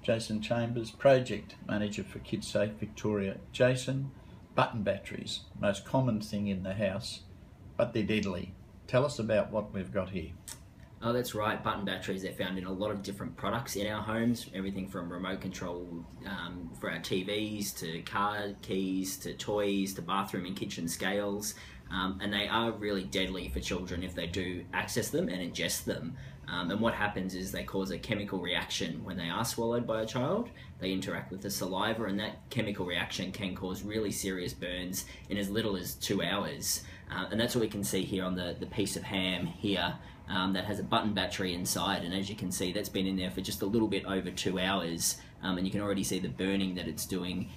Jason Chambers, Project Manager for Kidsafe Victoria. Jason, button batteries, most common thing in the house, but they're deadly. Tell us about what we've got here. Oh, that's right. Button batteries, they're found in a lot of different products in our homes. Everything from remote control for our TVs, to car keys, to toys, to bathroom and kitchen scales. And they are really deadly for children if they do access them and ingest them. And what happens is they cause a chemical reaction when they are swallowed by a child. They interact with the saliva, and that chemical reaction can cause really serious burns in as little as 2 hours. And that's what we can see here on the piece of ham here. That has a button battery inside, and as you can see, that's been in there for just a little bit over 2 hours, and you can already see the burning that it's doing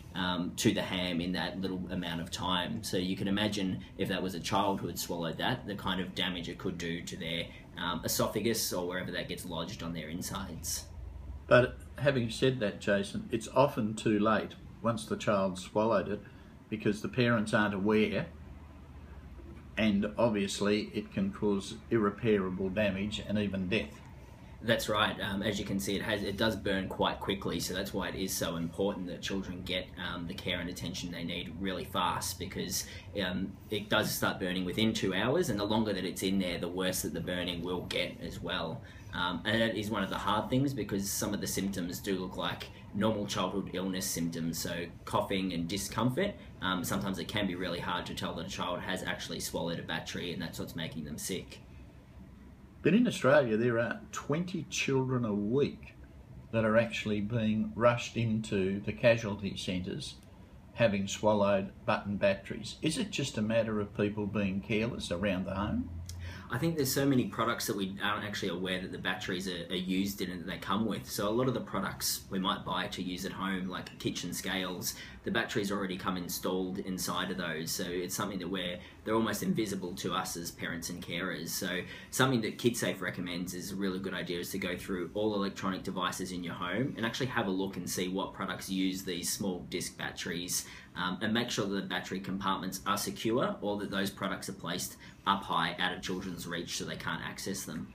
to the ham in that little amount of time. So you can imagine if that was a child who had swallowed that, the kind of damage it could do to their esophagus or wherever that gets lodged on their insides. But having said that, Jason, it's often too late once the child's swallowed it, because the parents aren't aware, and obviously it can cause irreparable damage and even death. That's right. As you can see, it does burn quite quickly, so that's why it is so important that children get the care and attention they need really fast, because it does start burning within 2 hours, and the longer that it's in there, the worse that the burning will get as well. And that is one of the hard things, because some of the symptoms do look like normal childhood illness symptoms, so coughing and discomfort. Sometimes it can be really hard to tell that a child has actually swallowed a battery, and that's what's making them sick. But in Australia, there are 20 children a week that are actually being rushed into the casualty centres having swallowed button batteries. Is it just a matter of people being careless around the home? I think there's so many products that we aren't actually aware that the batteries are used in and that they come with. So a lot of the products we might buy to use at home, like kitchen scales, the batteries already come installed inside of those. So it's something that they're almost invisible to us as parents and carers. So something that Kidsafe recommends is a really good idea is to go through all electronic devices in your home and actually have a look and see what products use these small disc batteries, and make sure that the battery compartments are secure, or that those products are placed up high out of children's reach so they can't access them.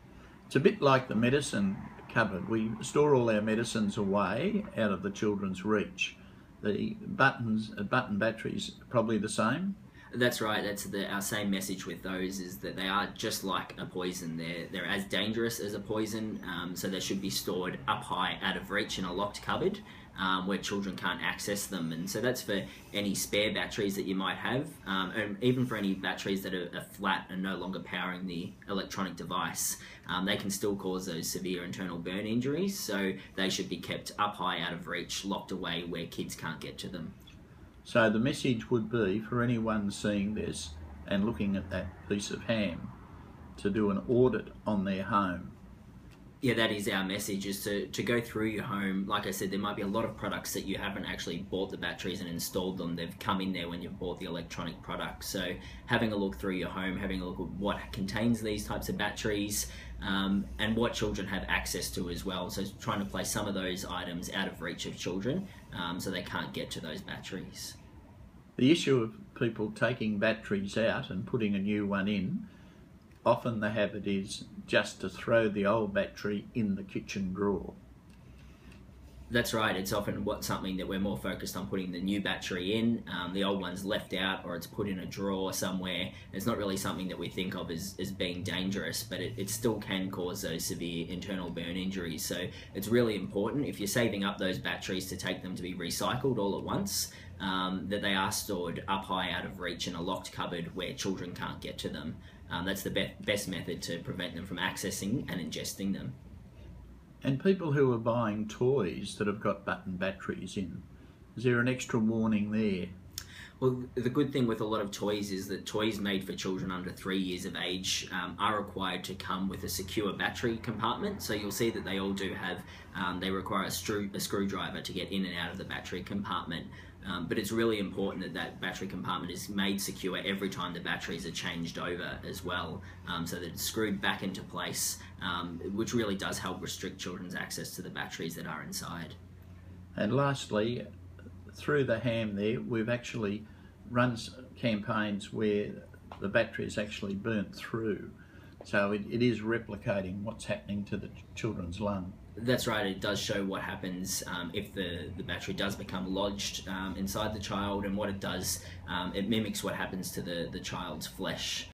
It's a bit like the medicine cupboard. We store all our medicines away out of the children's reach. The button batteries are probably the same. That's right. That's our same message with those, is that they are just like a poison. They're as dangerous as a poison, so they should be stored up high out of reach in a locked cupboard, where children can't access them. And so that's for any spare batteries that you might have, and even for any batteries that are flat and no longer powering the electronic device. They can still cause those severe internal burn injuries, so they should be kept up high out of reach, locked away where kids can't get to them. So the message would be for anyone seeing this and looking at that piece of ham to do an audit on their home. Yeah, that is our message, is to go through your home. Like I said, there might be a lot of products that you haven't actually bought the batteries and installed them. They've come in there when you've bought the electronic product. So having a look through your home, having a look at what contains these types of batteries, and what children have access to as well. So trying to place some of those items out of reach of children, so they can't get to those batteries. The issue of people taking batteries out and putting a new one in, often the habit is just to throw the old battery in the kitchen drawer. That's right. It's often something that we're more focused on putting the new battery in. The old one's left out, or it's put in a drawer somewhere. It's not really something that we think of as being dangerous, but it still can cause those severe internal burn injuries. So it's really important, if you're saving up those batteries, to take them to be recycled all at once, that they are stored up high out of reach in a locked cupboard where children can't get to them. That's the best method to prevent them from accessing and ingesting them. And people who are buying toys that have got button batteries in, is there an extra warning there? Well, the good thing with a lot of toys is that toys made for children under 3 years of age are required to come with a secure battery compartment. So you'll see that they all do have, they require a screwdriver to get in and out of the battery compartment. But it's really important that that battery compartment is made secure every time the batteries are changed over as well, so that it's screwed back into place, which really does help restrict children's access to the batteries that are inside. And lastly, through the ham there, we've actually run campaigns where the battery is actually burnt through. So it is replicating what's happening to the children's lung. That's right, it does show what happens if the battery does become lodged inside the child, and what it does, it mimics what happens to the child's flesh.